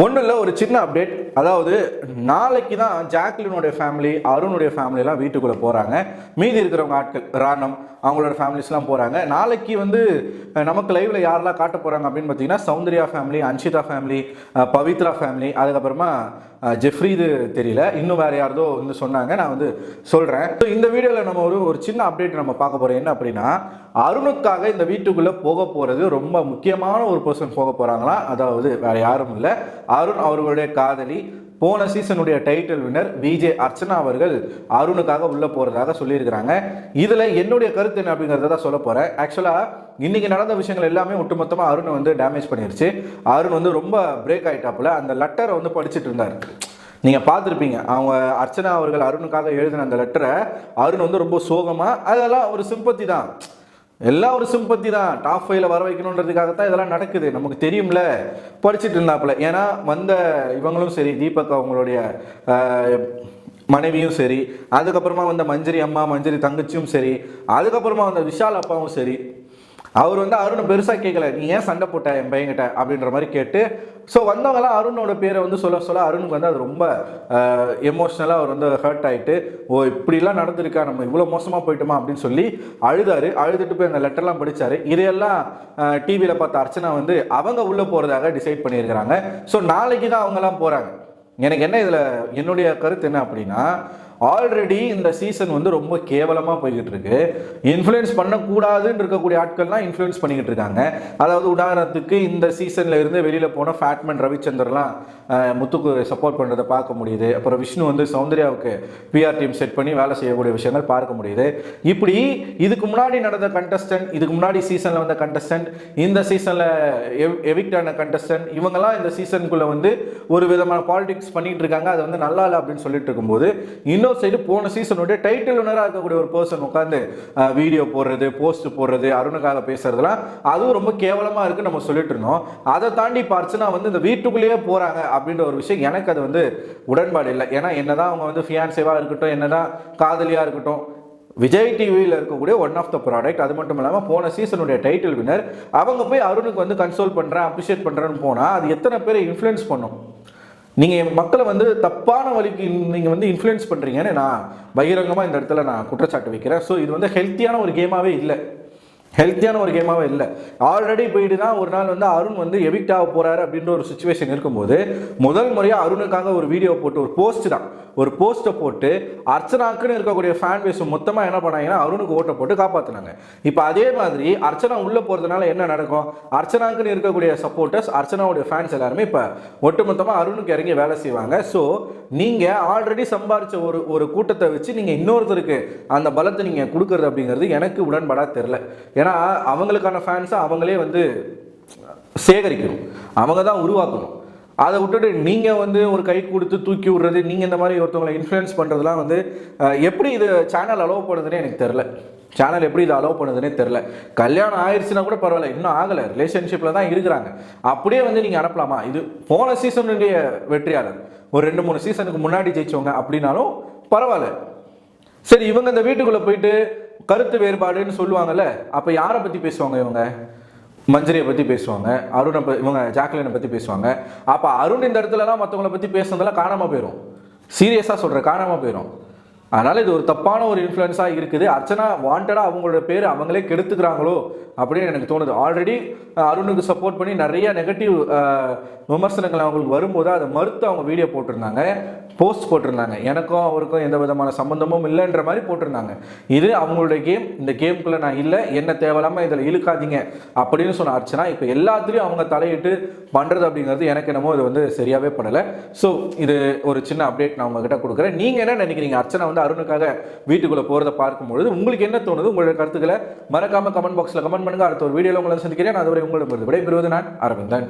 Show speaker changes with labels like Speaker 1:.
Speaker 1: ஒன்றும் இல்லை, ஒரு சின்ன அப்டேட். அதாவது நாளைக்கு தான் ஜாக்லினுடைய ஃபேமிலி, அருணுடைய ஃபேமிலியெல்லாம் வீட்டுக்குள்ளே போகிறாங்க. மீதி இருக்கிறவங்க ஆட்கள், ராணம் அவங்களோட ஃபேமிலிஸ்லாம் போகிறாங்க. நாளைக்கு வந்து நமக்கு லைவில் யாரெல்லாம் காட்ட போகிறாங்க அப்படின்னு பார்த்தீங்கன்னா, Soundarya family, Anshitha family, Pavithra family, அதுக்கப்புறமா ஜெஃப்ரி, இது தெரியல, இன்னும் வேறு யாரதோ வந்து சொன்னாங்க. நான் வந்து சொல்கிறேன். ஸோ இந்த வீடியோவில் நம்ம ஒரு சின்ன அப்டேட் நம்ம பார்க்க போகிறோம். என்ன அப்படின்னா, அருணுக்காக இந்த வீட்டுக்குள்ளே போக போகிறது ரொம்ப முக்கியமான ஒரு பர்சன் போக போகிறாங்களா. அதாவது வேறு யாரும் இல்லை, அருண் அவர்களுடைய காதலி, போன சீசனுடைய டைட்டில் வின்னர் விஜே அர்ச்சனா அவர்கள் அருணுக்காக உள்ளே போகிறதாக சொல்லியிருக்கிறாங்க. இதில் என்னுடைய கருத்து என்ன அப்படிங்கிறத தான் சொல்ல போகிறேன். ஆக்சுவலாக இன்றைக்கி நடந்த விஷயங்கள் எல்லாமே ஒட்டுமொத்தமாக அருணை வந்து டேமேஜ் பண்ணிருச்சு. அருண் வந்து ரொம்ப பிரேக் ஆகிட்டாப்புல. அந்த லெட்டரை வந்து படிச்சுட்டு இருந்தார். நீங்கள் பார்த்துருப்பீங்க, அவங்க அர்ச்சனா அவர்கள் அருணுக்காக எழுதின அந்த லெட்டரை அருண் வந்து ரொம்ப சோகமாக, அதெல்லாம் ஒரு சிம்பத்தி தான், எல்லாம் ஒரு சிம்பத்தி தான், டாப் 5ல வர வைக்கணுன்றதுக்காகத்தான் இதெல்லாம் நடக்குது, நமக்கு தெரியும்ல. படிச்சுட்டு இருந்தாப்புல. ஏன்னா வந்த இவங்களும் சரி, தீபக் அவங்களுடைய மனைவியும் சரி, அதுக்கப்புறமா வந்த மஞ்சரி அம்மா, மஞ்சரி தங்கச்சியும் சரி, அதுக்கப்புறமா வந்த விஷால் அப்பாவும் சரி, அவர் வந்து அருணை பெருசாக கேட்கல, நீ ஏன் சண்டை போட்ட என் பையன்கிட்ட அப்படின்ற மாதிரி கேட்டு, ஸோ வந்தவங்களாம் அருணோட பேரை வந்து சொல்ல அருணுக்கு வந்து அது ரொம்ப எமோஷ்னலாக அவர் வந்து ஹர்ட் ஆகிட்டு, ஓ இப்படிலாம் நடந்திருக்கா, நம்ம இவ்வளோ மோசமாக போயிட்டோமா அப்படின்னு சொல்லி அழுதுட்டு போய் அந்த லெட்டர்லாம் படித்தார். இதையெல்லாம் டிவியில் பார்த்த அர்ச்சனா வந்து அவங்க உள்ளே போகிறதாக டிசைட் பண்ணியிருக்கிறாங்க. ஸோ நாளைக்கு தான் அவங்கெல்லாம் போகிறாங்க. எனக்கு என்ன இதில் என்னுடைய கருத்து என்ன அப்படின்னா, ஆல்ரெடி இந்த சீசன் வந்து ரொம்ப கேவலமாக போய்கிட்டு இருக்கு. இன்ஃப்ளூயன்ஸ் பண்ணக்கூடாதுன்னு இருக்கக்கூடிய ஆட்கள்லாம் இன்ஃப்ளூயன்ஸ் பண்ணிக்கிட்டு இருக்காங்க. அதாவது உதாரணத்துக்கு இந்த சீசனில் இருந்து வெளியில் போன ஃபேட்மேன் ரவிச்சந்தர்லாம் முத்துக்கு சப்போர்ட் பண்ணுறதை பார்க்க முடியுது. அப்புறம் விஷ்ணு வந்து சௌந்தர்யாவுக்கு பிஆர் டீம் செட் பண்ணி வேலை செய்யக்கூடிய விஷயங்கள் பார்க்க முடியுது. இப்படி இதுக்கு முன்னாடி நடந்த கண்டஸ்டன்ட், இதுக்கு முன்னாடி சீசனில் வந்த கண்டஸ்டன்ட், இந்த சீசனில் எவிக்ட் ஆன கண்டஸ்டன்ட், இவங்கெல்லாம் இந்த சீசனுக்குள்ளே வந்து ஒரு விதமான பாலிடிக்ஸ் பண்ணிட்டு இருக்காங்க. அது வந்து நல்லா இல்லை அப்படின்னு சொல்லிட்டு இருக்கும்போது, இன்னொரு சைடு போன சீசனுடைய டைட்டில் வினராக இருக்கக்கூடிய ஒரு பர்சன் உட்காந்து வீடியோ போடுறது, போஸ்ட் போடுறது, அருணுக்காக பேசுறதுலாம் அதுவும் ரொம்ப கேவலமாக இருக்குன்னு நம்ம சொல்லிட்டு இருந்தோம். அதை தாண்டி பார்த்துனா வந்து இந்த வீட்டுக்குள்ளேயே போகிறாங்க அப்படின்ற ஒரு விஷயம் எனக்கு அது வந்து உடன்பாடு இல்லை. ஏன்னா என்னதான் அவங்க வந்து ஃபியான்சேவாக இருக்கட்டும், என்னதான் காதலியாக இருக்கட்டும், விஜய் டிவியில் இருக்கக்கூடிய ஒன் ஆஃப் த ப்ராடக்ட். அது மட்டும் இல்லாமல் போன சீசனுடைய டைட்டில் வினர் அவங்க போய் அருணுக்கு வந்து கன்சோல் பண்ணுறேன், அப்ரிஷியேட் பண்ணுறேன்னு போனால் அது எத்தனை பேரை இன்ஃப்ளூயன்ஸ் பண்ணும். நீங்கள் மக்களை வந்து தப்பான வழிக்கு நீங்கள் வந்து இன்ஃப்ளூயன்ஸ் பண்ணுறீங்கன்னு நான் பகிரங்கமாக இந்த இடத்துல நான் குற்றச்சாட்டு வைக்கிறேன். ஸோ இது வந்து ஹெல்த்தியான ஒரு கேமாகவே இல்லை. ஆல்ரெடி போயிட்டு தான் ஒரு நாள் வந்து அருண் வந்து எவிக்ட் ஆக போகிறாரு அப்படின்ற ஒரு சுச்சுவேஷன் இருக்கும்போது, முதல் முறையாக அருணுக்காக ஒரு வீடியோ போட்டு, ஒரு போஸ்ட்டை போட்டு அர்ச்சனாக்குன்னு இருக்கக்கூடிய ஃபேன் பேஸ் மொத்தமாக என்ன பண்ணாங்கன்னா அருணுக்கு ஓட்டை போட்டு காப்பாற்றினாங்க. இப்போ அதே மாதிரி அர்ச்சனா உள்ளே போகிறதுனால என்ன நடக்கும், அர்ச்சனாக்குன்னு இருக்கக்கூடிய சப்போர்ட்டர்ஸ், அர்ச்சனாவுடைய ஃபேன்ஸ் எல்லாருமே இப்போ ஒட்டுமொத்தமாக அருணுக்கு இறங்கி வேலை செய்வாங்க. ஸோ நீங்கள் ஆல்ரெடி சம்பாரித்த ஒரு கூட்டத்தை வச்சு நீங்கள் இன்னொருத்தருக்கு அந்த பலத்தை நீங்கள் கொடுக்குறது அப்படிங்கிறது எனக்கு உடன்பாடாக தெரில. ஏன்னா அவங்களுக்கான ஃபேன்ஸை அவங்களே வந்து சேகரிக்கணும், அவங்க தான் உருவாக்கணும். அதை விட்டுட்டு நீங்கள் வந்து ஒரு கை கொடுத்து தூக்கி விடுறது, நீங்கள் இந்த மாதிரி ஒருத்தவங்களை இன்ஃப்ளூயன்ஸ் பண்ணுறதுலாம் வந்து எப்படி இது சேனல் அலோவ் பண்ணுதுன்னே எனக்கு தெரில. சேனல் எப்படி இதை அலோவ் பண்ணுதுன்னே தெரில. கல்யாணம் ஆயிடுச்சுன்னா கூட பரவாயில்ல, இன்னும் ஆகலை, ரிலேஷன்ஷிப்பில் தான் இருக்கிறாங்க, அப்படியே வந்து நீங்கள் அனுப்பலாமா? இது போன சீசனுடைய வெற்றியாளர், ஒரு 2-3 சீசனுக்கு முன்னாடி ஜெயிச்சவங்க அப்படின்னாலும் பரவாயில்ல. சரி, இவங்க இந்த வீட்டுக்குள்ளே போயிட்டு கருத்து வேறுபாடுன்னு சொல்லுவாங்கல்ல, அப்போ யாரை பற்றி பேசுவாங்க? இவங்க மஞ்சரியை பற்றி பேசுவாங்க, அருணை இவங்க ஜாக்லினை பற்றி பேசுவாங்க. அப்போ அருண் இந்த இடத்துலலாம் மற்றவங்களை பற்றி பேசுனதெல்லாம் காணாமல் போயிடும். சீரியஸாக சொல்கிறேன், காணாமல் போயிடும். அதனால் இது ஒரு தப்பான ஒரு இன்ஃப்ளூயன்ஸாக இருக்குது. அர்ச்சனா வாண்டடாக அவங்களோட பேர் அவங்களே கெடுத்துக்கிறாங்களோ அப்படின்னு எனக்கு தோணுது. ஆல்ரெடி அருணுக்கு சப்போர்ட் பண்ணி நிறைய நெகட்டிவ் விமர்சனங்கள் அவங்களுக்கு வரும்போது அதை மறுத்து அவங்க வீடியோ போட்டிருந்தாங்க, போஸ்ட் போட்டிருந்தாங்க, எனக்கும் அவருக்கும் எந்த விதமான சம்மந்தமும் இல்லைன்ற மாதிரி போட்டிருந்தாங்க. இது அவங்களுடைய கேம், இந்த கேமுக்குள்ளே நான் இல்லை, என்ன தேவையில்லாமல் இதில் இழுக்காதீங்க அப்படின்னு சொன்ன அர்ச்சனா இப்போ எல்லாத்துலேயும் அவங்க தலையிட்டு பண்ணுறது அப்படிங்கிறது எனக்கு என்னமோ இது வந்து சரியாகவே படலை. ஸோ இது ஒரு சின்ன அப்டேட் நான் உங்ககிட்ட கொடுக்குறேன். நீங்கள் என்ன நினைக்கிறீங்க? அர்ச்சனா வந்து அருணுக்காக வீட்டுக்குள்ளே போகிறத பார்க்கும்பொழுது உங்களுக்கு என்ன தோணுது? உங்களுடைய கருத்துக்களை மறக்காமல் கமெண்ட் பாக்ஸில் கமெண்ட் பண்ணுங்கள். அடுத்த ஒரு வீடியோவில் உங்களை சந்திக்கிறேன். அதுவரை உங்களிடம் விடைபெறுவது நான் அரவிந்தன்.